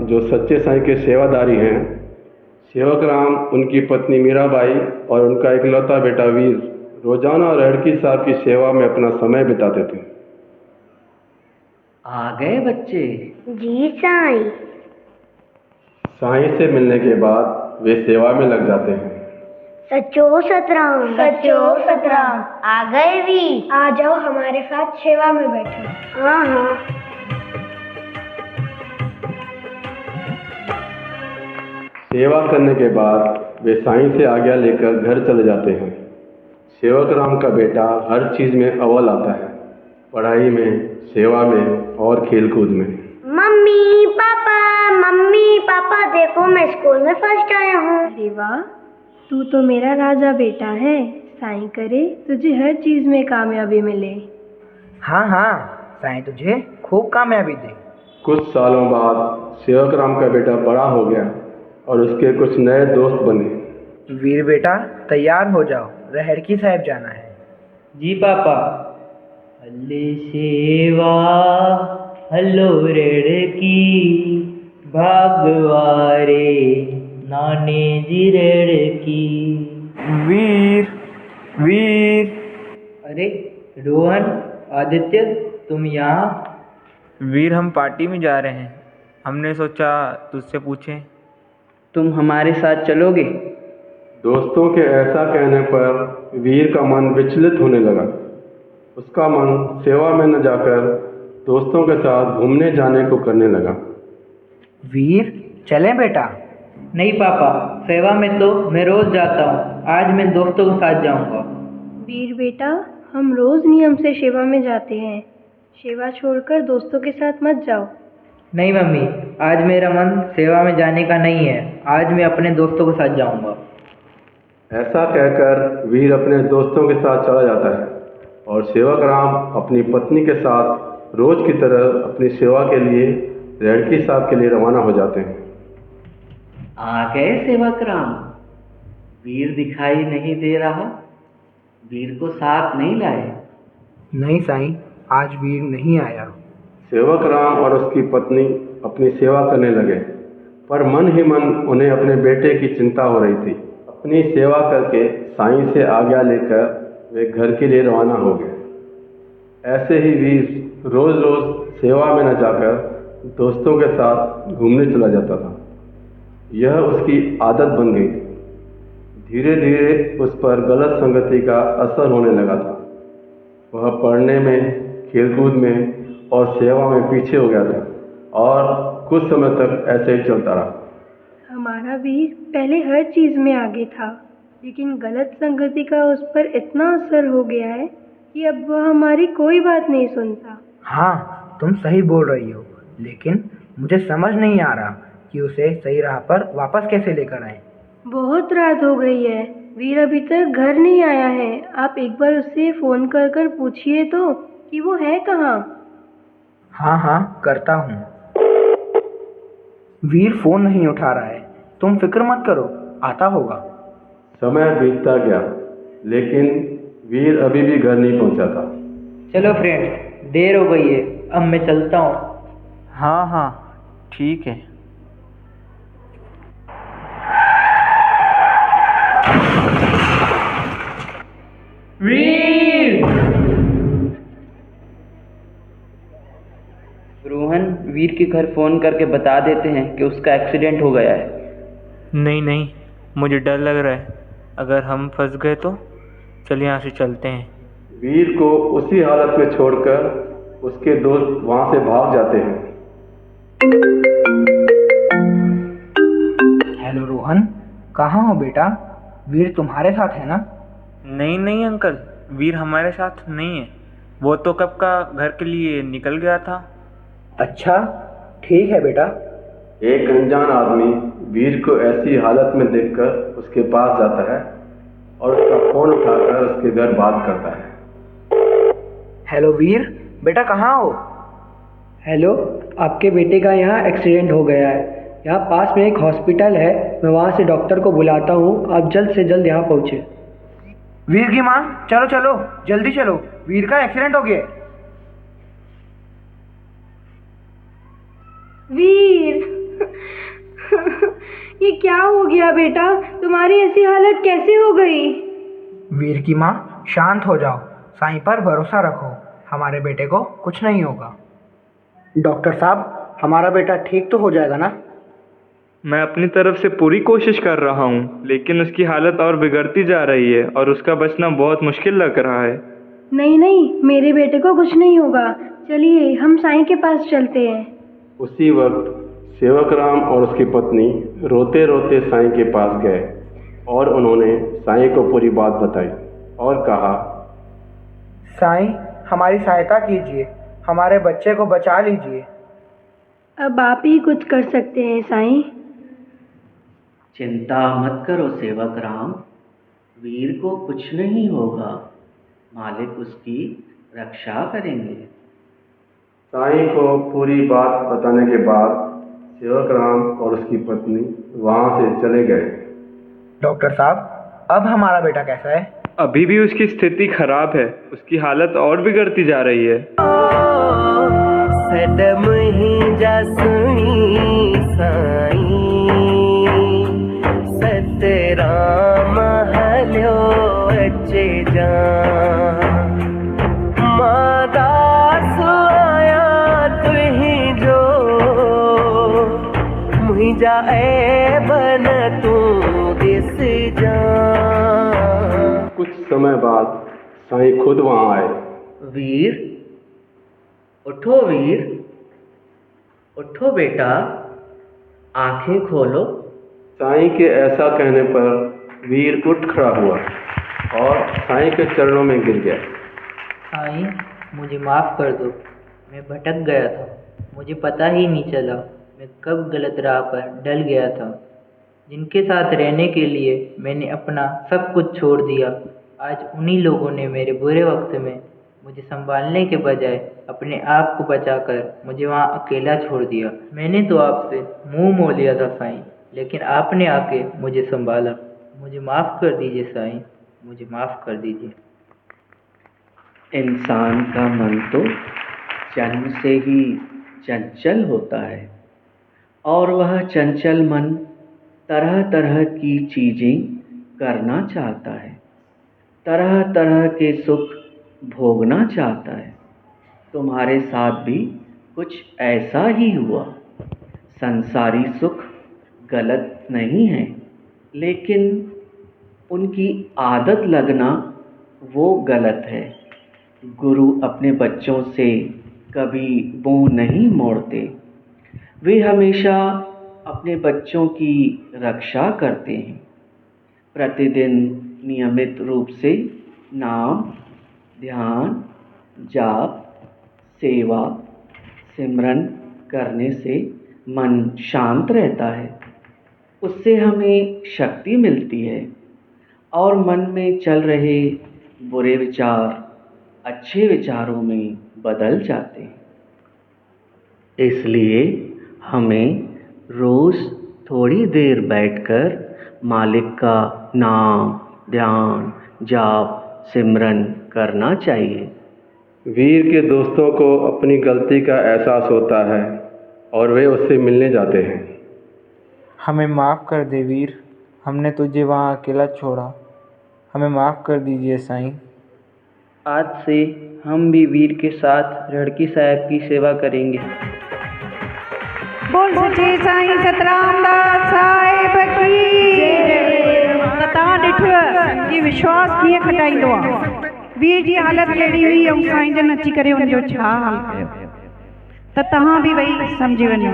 जो सच्चे साईं के सेवादारी हैं, सेवक राम, उनकी पत्नी मीराबाई और उनका इकलौता बेटा वीर रोजाना रेडकी साहब की सेवा में अपना समय बिताते थे। आ गए बच्चे? जी साईं। साईं से मिलने के बाद वे सेवा में लग जाते हैं। सचो सतराम, सचो सतराम। आ गए भी। आ जाओ हमारे साथ सेवा में बैठो। हाँ हाँ। सेवा करने के बाद वे साईं से आज्ञा लेकर घर चले जाते हैं। सेवक राम का बेटा हर चीज में अव्वल आता है, पढ़ाई में, सेवा में और खेलकूद में। मम्मी पापा देखो मैं स्कूल में फर्स्ट आया हूँ। अरे वाह, तू तो मेरा राजा बेटा है। साईं करे तुझे हर चीज में कामयाबी मिले। हाँ हाँ, साईं तुझे खूब कामयाबी दे। कुछ सालों बाद सेवक राम का बेटा बड़ा हो गया और उसके कुछ नए दोस्त बने। वीर बेटा तैयार हो जाओ, रेहड़की साहब जाना है। जी पापा। हल्ले सेवा हल्लो रेड़की, भागवारे नाने जी रेड़की। वीर वीर। अरे रोहन, आदित्य, तुम यहाँ? वीर हम पार्टी में जा रहे हैं, हमने सोचा तुझसे पूछें। तुम हमारे साथ चलोगे? दोस्तों के ऐसा कहने पर वीर का मन विचलित होने लगा। उसका मन सेवा में न जाकर दोस्तों के साथ घूमने जाने को करने लगा। वीर चलें बेटा? नहीं पापा, सेवा में तो मैं रोज जाता हूँ, आज मैं दोस्तों के साथ जाऊँगा। वीर बेटा, हम रोज नियम से सेवा में जाते हैं। सेवा छोड़कर दोस्तों के साथ मत जाओ। नहीं मम्मी, आज मेरा मन सेवा में जाने का नहीं है, आज मैं अपने दोस्तों के साथ जाऊँगा। ऐसा कहकर वीर अपने दोस्तों के साथ चला जाता है और सेवक राम अपनी पत्नी के साथ रोज की तरह अपनी सेवा के लिए रेडकी साहब के लिए रवाना हो जाते हैं। आ गए सेवक राम? वीर दिखाई नहीं दे रहा, वीर को साथ नहीं लाए? नहीं साईं, आज वीर नहीं आया। सेवक राम और उसकी पत्नी अपनी सेवा करने लगे, पर मन ही मन उन्हें अपने बेटे की चिंता हो रही थी। अपनी सेवा करके साईं से आज्ञा लेकर वे घर के लिए रवाना हो गए। ऐसे ही वीर रोज रोज सेवा में न जाकर दोस्तों के साथ घूमने चला जाता था। यह उसकी आदत बन गई थी। धीरे धीरे उस पर गलत संगति का असर होने लगा था। वह पढ़ने में, खेलकूद में और सेवा में पीछे हो गया था और कुछ समय तक ऐसे ही चलता रहा। हमारा वीर पहले हर चीज में आगे था, लेकिन गलत संगति का उस पर इतना असर हो गया है कि अब वह हमारी कोई बात नहीं सुनता। हाँ, तुम सही बोल रही हो, लेकिन मुझे समझ नहीं आ रहा कि उसे सही राह पर वापस कैसे लेकर आए। बहुत रात हो गई है, वीर अभी तक घर नहीं आया है। आप एक बार उससे फोन कर कर पूछिए तो कि वो है कहाँ। हाँ हाँ, करता हूँ। वीर फोन नहीं उठा रहा है, तुम फिक्र मत करो, आता होगा। समय बीतता गया, लेकिन वीर अभी भी घर नहीं पहुंचा था। चलो फ्रेंड्स, देर हो गई है, अब मैं चलता हूँ। हाँ हाँ ठीक है। वीर! रोहन, वीर के घर फोन करके बता देते हैं कि उसका एक्सीडेंट हो गया है। नहीं नहीं, मुझे डर लग रहा है, अगर हम फंस गए तो। चल यहाँ से चलते हैं। वीर को उसी हालत में छोड़कर उसके दोस्त वहां से भाग जाते हैं। हेलो रोहन, कहाँ हो बेटा? वीर तुम्हारे साथ है ना? नहीं नहीं अंकल, वीर हमारे साथ नहीं है, वो तो कब का घर के लिए निकल गया था। अच्छा, ठीक है बेटा। एक अनजान आदमी वीर को ऐसी हालत में देखकर उसके पास जाता है और उसका फोन उठाकर उसके घर बात करता है। हेलो वीर, बेटा कहाँ हो? हेलो, आपके बेटे का यहाँ एक्सीडेंट हो गया है। यहाँ पास में एक हॉस्पिटल है, मैं वहाँ से डॉक्टर को बुलाता हूँ, आप जल्द से जल्द यहाँ पहुँचे। वीर की माँ, चलो चलो जल्दी चलो, वीर का एक्सीडेंट हो गया। वीर ये क्या हो गया बेटा? तुम्हारी ऐसी हालत कैसे हो गई? वीर की माँ, शांत हो जाओ। साईं पर भरोसा रखो, हमारे बेटे को कुछ नहीं होगा। डॉक्टर साहब, हमारा बेटा ठीक तो हो जाएगा ना? मैं अपनी तरफ से पूरी कोशिश कर रहा हूँ, लेकिन उसकी हालत और बिगड़ती जा रही है और उसका बचना बहुत मुश्किल लग रहा है। नहीं नहीं, मेरे बेटे को कुछ नहीं होगा। चलिए हम साईं के पास चलते हैं। उसी वक्त सेवक राम और उसकी पत्नी रोते रोते साईं के पास गए और उन्होंने साईं को पूरी बात बताई और कहा, साईं, हमारी सहायता कीजिए, हमारे बच्चे को बचा लीजिए। अब आप ही कुछ कर सकते हैं साईं। चिंता मत करो सेवक राम, वीर को कुछ नहीं होगा, मालिक उसकी रक्षा करेंगे। साईं को पूरी बात बताने के बाद सेवक राम और उसकी पत्नी वहाँ से चले गए। डॉक्टर साहब, अब हमारा बेटा कैसा है? अभी भी उसकी स्थिति खराब है, उसकी हालत और बिगड़ती जा रही है। सदम ही जसनी साईं, सतराम हल्यो अचे जा, मादास आया तुही जो, मुझा ऐबन तू दिस जा। कुछ समय बाद साईं खुद वहाँ आए। वीर, उठो वीर, उठो बेटा, आंखें खोलो। साईं के ऐसा कहने पर वीर उठ खड़ा हुआ और साईं के चरणों में गिर गया। साईं, मुझे माफ़ कर दो, मैं भटक गया था, मुझे पता ही नहीं चला मैं कब गलत राह पर डल गया था। जिनके साथ रहने के लिए मैंने अपना सब कुछ छोड़ दिया, आज उन्हीं लोगों ने मेरे बुरे वक्त में मुझे संभालने के बजाय अपने आप को बचाकर मुझे वहाँ अकेला छोड़ दिया। मैंने तो आपसे मुंह मोड़ लिया था साईं, लेकिन आपने आके मुझे संभाला। मुझे माफ़ कर दीजिए साईं, मुझे माफ़ कर दीजिए। इंसान का मन तो जन्म से ही चंचल होता है और वह चंचल मन तरह तरह की चीज़ें करना चाहता है, तरह तरह के सुख भोगना चाहता है। तुम्हारे साथ भी कुछ ऐसा ही हुआ। संसारी सुख गलत नहीं है, लेकिन उनकी आदत लगना वो गलत है। गुरु अपने बच्चों से कभी मुंह नहीं मोड़ते, वे हमेशा अपने बच्चों की रक्षा करते हैं। प्रतिदिन नियमित रूप से नाम, ध्यान, जाप, सेवा, सिमरन करने से मन शांत रहता है। उससे हमें शक्ति मिलती है और मन में चल रहे बुरे विचार अच्छे विचारों में बदल जाते हैं। इसलिए हमें रोज़ थोड़ी देर बैठकर मालिक का नाम, ध्यान, जाप, सिमरन करना चाहिए। वीर के दोस्तों को अपनी गलती का एहसास होता है और वे उससे मिलने जाते हैं। हमें माफ़ कर दे वीर, हमने तुझे वहाँ अकेला छोड़ा, हमें माफ़ कर दीजिए साईं। आज से हम भी वीर के साथ रड़की साहब की सेवा करेंगे। बोल सच्चे साईं सतराम दास साहिब की जय। तव्हां ॾिठव कि विश्वास कीअं खटाईंदो आहे। वीर जी हालत कहिड़ी हुई ऐं साईं जन अची करे हुनजो छा हाल कयो, त तव्हां बि वेही सम्झी वञो।